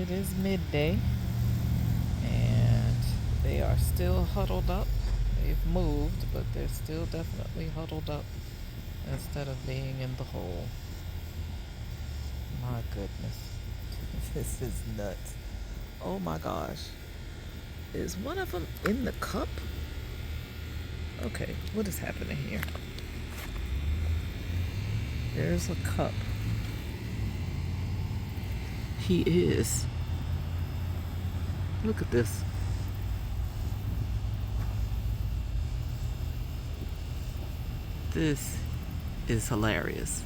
it is midday, and they are still huddled up. They've moved, but they're still definitely huddled up instead of being in the hole. My goodness. This is nuts. Oh my gosh. Is one of them in the cup? Okay, what is happening here? There's a cup. He is. Look at this. This is hilarious.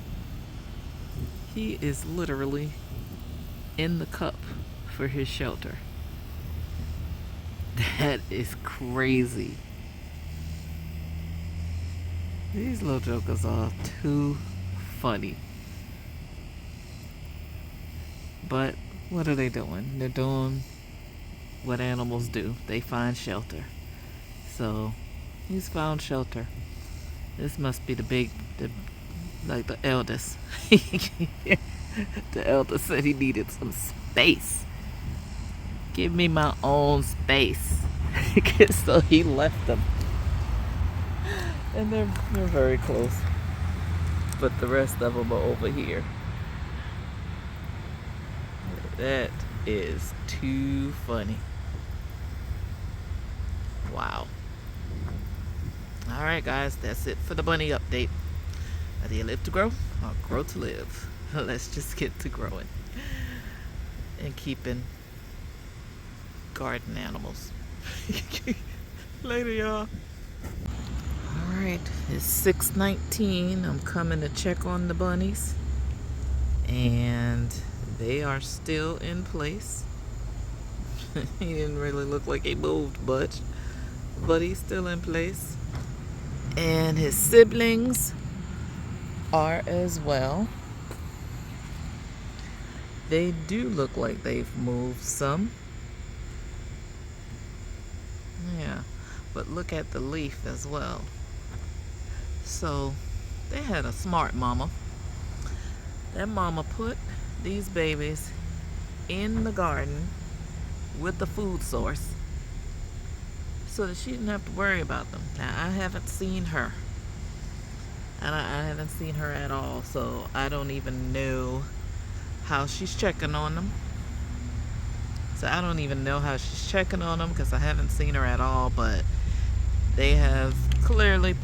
He is literally in the cup for his shelter. That is crazy. These little jokers are too funny. But what are they doing? They're doing what animals do. They find shelter. So he's found shelter. This must be the eldest. The eldest said he needed some space. Give me my own space. So he left them. And they're very close. But the rest of them are over here. That is too funny. Wow. Alright guys, that's it for the bunny update. Do you live to grow or grow to live? Let's just get to growing and keeping garden animals. Later, y'all. Alright, it's 6:19. I'm coming to check on the bunnies, and they are still in place. He didn't really look like he moved much, but he's still in place. And his siblings are as well. They do look like they've moved some. Yeah, but look at the leaf as well. So they had a smart mama. That mama put these babies in the garden with the food source so that she didn't have to worry about them. Now, I haven't seen her. And I haven't seen her at all, so I don't even know how she's checking on them. So I don't even know how she's checking on them because I haven't seen her at all, but they have clearly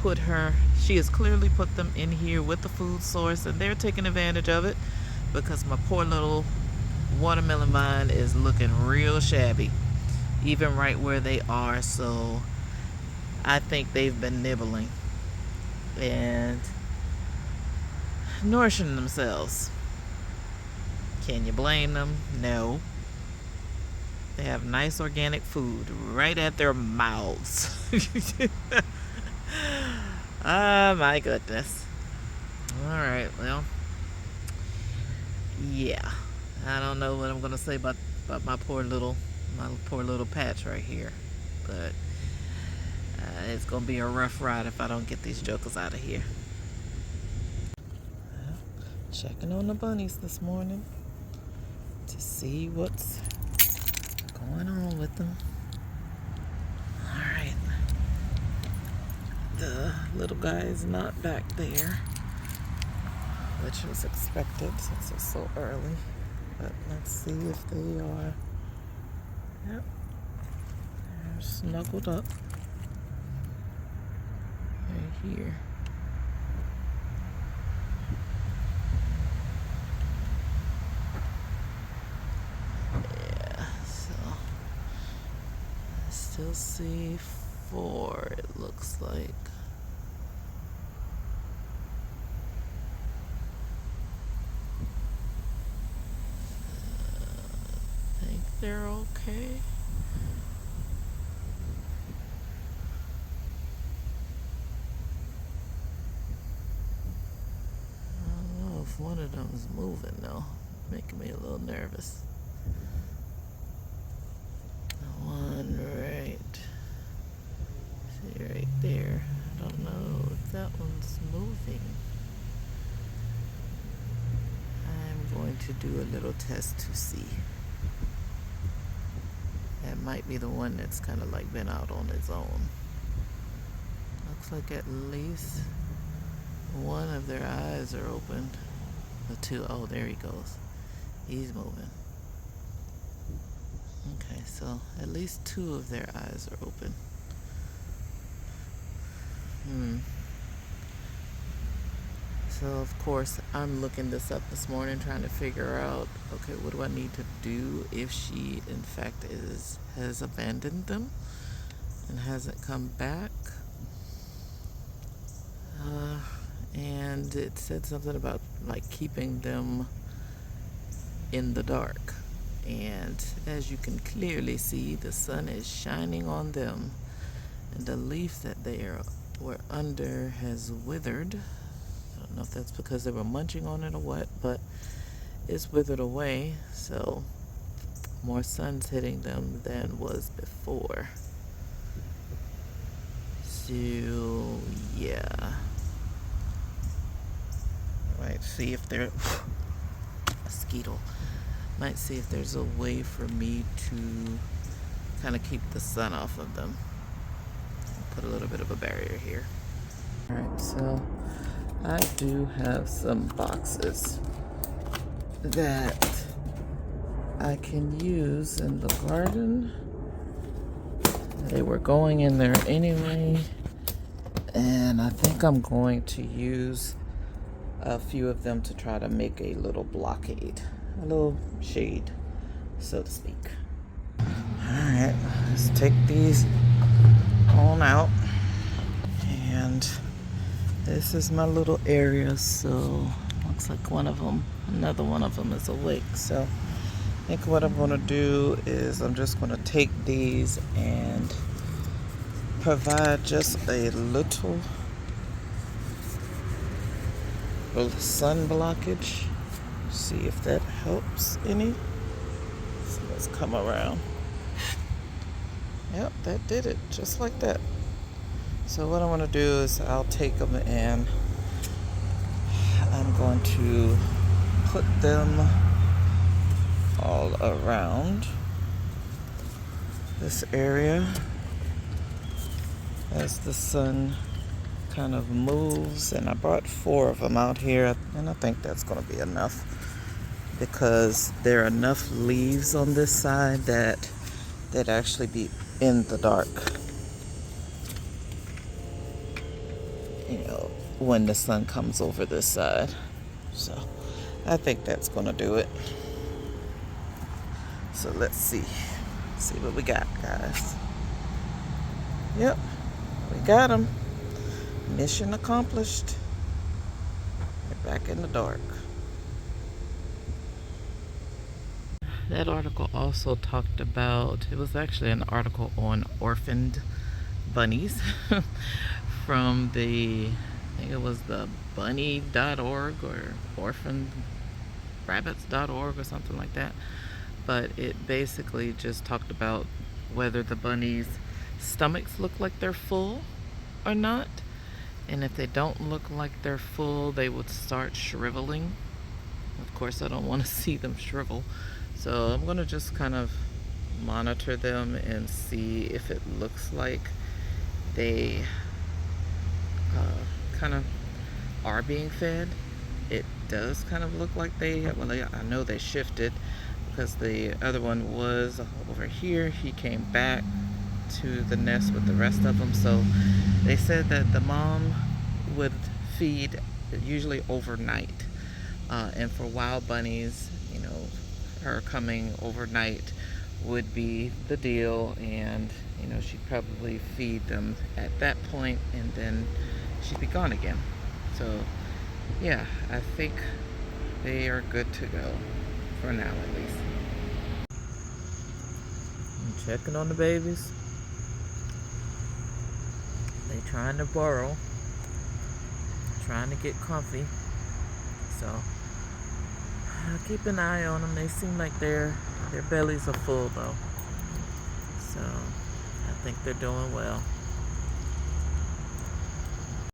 she has clearly put them in here with the food source, and they're taking advantage of it because my poor little watermelon vine is looking real shabby, even right where they are. So I think they've been nibbling and nourishing themselves. Can you blame them? No. They have nice organic food right at their mouths. Ah, my goodness. Alright, well, yeah. I don't know what I'm gonna say about my poor little patch right here, but it's gonna be a rough ride if I don't get these jokers out of here. Well, checking on the bunnies this morning to see what's going on with them. Alright. The little guy is not back there, which was expected since it's so early. But let's see if they are. Yep. They're snuggled up right here. Yeah, so I still see 4, it looks like. I think they're okay. I don't know if one of them is moving though, making me a little nervous. The one right there. I don't know if that one's moving. I'm going to do a little test to see. That might be the one that's kind of like been out on its own. Looks like at least one of their eyes are open. The two, oh, there he goes. He's moving. Okay, so at least two of their eyes are open. So of course I'm looking this up this morning, trying to figure out, okay, what do I need to do if she in fact has abandoned them and hasn't come back. And it said something about like keeping them in the dark. And as you can clearly see, the sun is shining on them, and the leaf that they were under has withered. I don't know if that's because they were munching on it or what, but it's withered away, so more sun's hitting them than was before. So yeah, might see if there mosquito. Might see if there's a way for me to kind of keep the sun off of them. I'll put a little bit of a barrier here. Alright, so I do have some boxes that I can use in the garden. They were going in there anyway, and I think I'm going to use a few of them to try to make a little blockade, a little shade, so to speak. Alright, let's take these on out. And this is my little area, so looks like another one of them is awake. So I think what I'm going to do is I'm just going to take these and provide just a little sun blockage. See if that helps any. So let's come around. Yep, that did it, just like that. So what I want to do is I'll take them and I'm going to put them all around this area as the sun kind of moves. And I brought 4 of them out here, and I think that's going to be enough because there are enough leaves on this side that they'd actually be in the dark, you know, when the sun comes over this side. So I think that's going to do it. So let's see what we got, guys. Yep, we got them. Mission accomplished. They're back in the dark. That article also talked about, it was actually an article on orphaned bunnies from I think it was the bunny.org or orphanrabbits.org or something like that. But it basically just talked about whether the bunnies' stomachs look like they're full or not. And if they don't look like they're full, they would start shriveling. Of course, I don't want to see them shrivel. So I'm going to just kind of monitor them and see if it looks like they kind of are being fed. It does kind of look like I know they shifted because the other one was over here. He came back to the nest with the rest of them. So they said that the mom would feed usually overnight. And for wild bunnies, you know, her coming overnight would be the deal, and you know, she'd probably feed them at that point and then she'd be gone again. So yeah, I think they are good to go for now, at least. I'm checking on the babies. They trying to burrow, trying to get comfy. So I'll keep an eye on them. They seem like their bellies are full though. So I think they're doing well.